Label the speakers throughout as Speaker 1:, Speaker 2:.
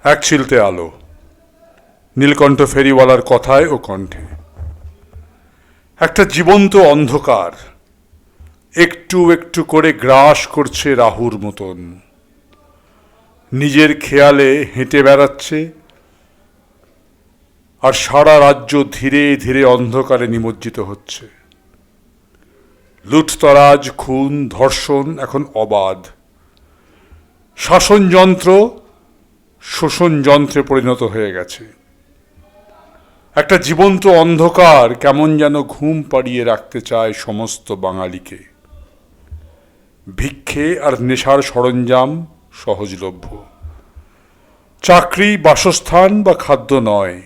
Speaker 1: এক চিলতে আলো, নীলকণ্ঠ ফেরিওয়ালার কথায় ও কণ্ঠে। একটা জীবন্ত অন্ধকার একটু একটু করে গ্রাস করছে রাহুর মতন। নিজের খেয়ালে হেঁটে বেড়াচ্ছে, আর সারা রাজ্য ধীরে ধীরে অন্ধকারে নিমজ্জিত হচ্ছে। লুঠতরাজ, খুন, ধর্ষণ এখন অবাধ। শাসনযন্ত্র শোষণ যন্ত্রে পরিণত হয়ে গেছে। একটা জীবন্ত অন্ধকার কেমন যেন ঘুম পাড়িয়ে রাখতে চায় সমস্ত বাঙালিকে। ভিক্ষে আর নেশার সরঞ্জাম সহজলভ্য। চাকরি, বাসস্থান বা খাদ্য নয়।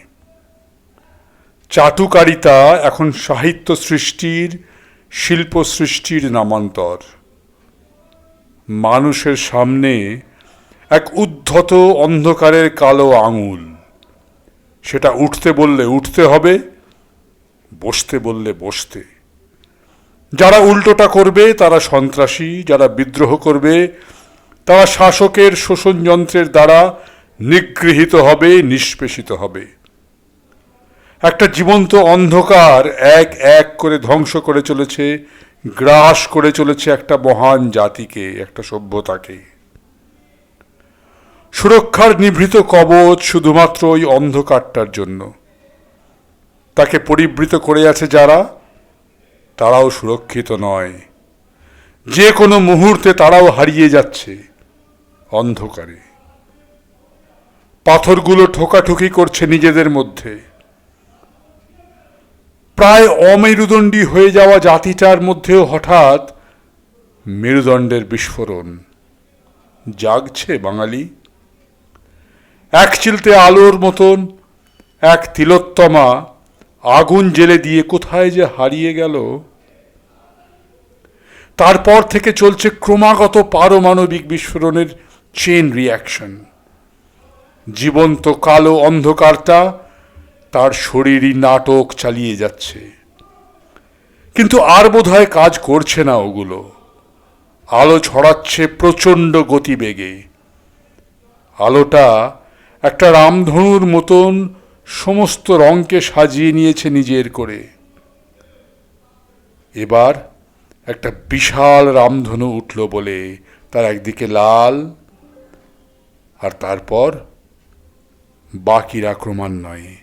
Speaker 1: চাটুকারিতা এখন সাহিত্য সৃষ্টির, শিল্প সৃষ্টির নামান্তর। মানুষের সামনে এক উদ্ধত অন্ধকারের কালো আঙুল। সেটা উঠতে বললে উঠতে হবে, বসতে বললে বসতে। যারা উল্টোটা করবে তারা সন্ত্রাসী, যারা বিদ্রোহ করবে তারা শাসকের শোষণ যন্ত্রের দ্বারা নিগৃহীত হবে, নিষ্পেষিত হবে। একটা জীবন্ত অন্ধকার এক এক করে ধ্বংস করে চলেছে, গ্রাস করে চলেছে একটা মহান জাতিকে, একটা সভ্যতাকে। সুরক্ষার নিভৃত কবচ শুধুমাত্র ওই অন্ধকারটার জন্য। তাকে পরিবৃত করে আছে যারা, তারাও সুরক্ষিত নয়। যে কোনো মুহূর্তে তারাও হারিয়ে যাচ্ছে অন্ধকারে। পাথরগুলো ঠোকাঠুকি করছে নিজেদের মধ্যে। প্রায় অমেরুদণ্ডী হয়ে যাওয়া জাতিটার মধ্যেও হঠাৎ মেরুদণ্ডের বিস্ফোরণ। জাগছে বাঙালি। এক চিলতে আলোর মতন এক তিলোত্তমা আগুন জ্বেলে দিয়ে কোথায় যে হারিয়ে গেল। তারপর থেকে চলছে ক্রমাগত পারমাণবিক বিস্ফোরণের চেইন রিয়াকশন। জীবন্ত কালো অন্ধকারটা তার শরীরই নাটক চালিয়ে যাচ্ছে। কিন্তু আর বোধহয় কাজ করছে না ওগুলো। আলো ছড়াচ্ছে প্রচণ্ড গতিবেগে। আলোটা একটা রামধনুর মতন সমস্ত রঙকে সাজিয়ে নিয়েছে নিজের করে। এবার একটা বিশাল রামধনু উঠল বলে তার একদিকে লাল, আর তারপর বাকিরা ক্রমান্বয়ে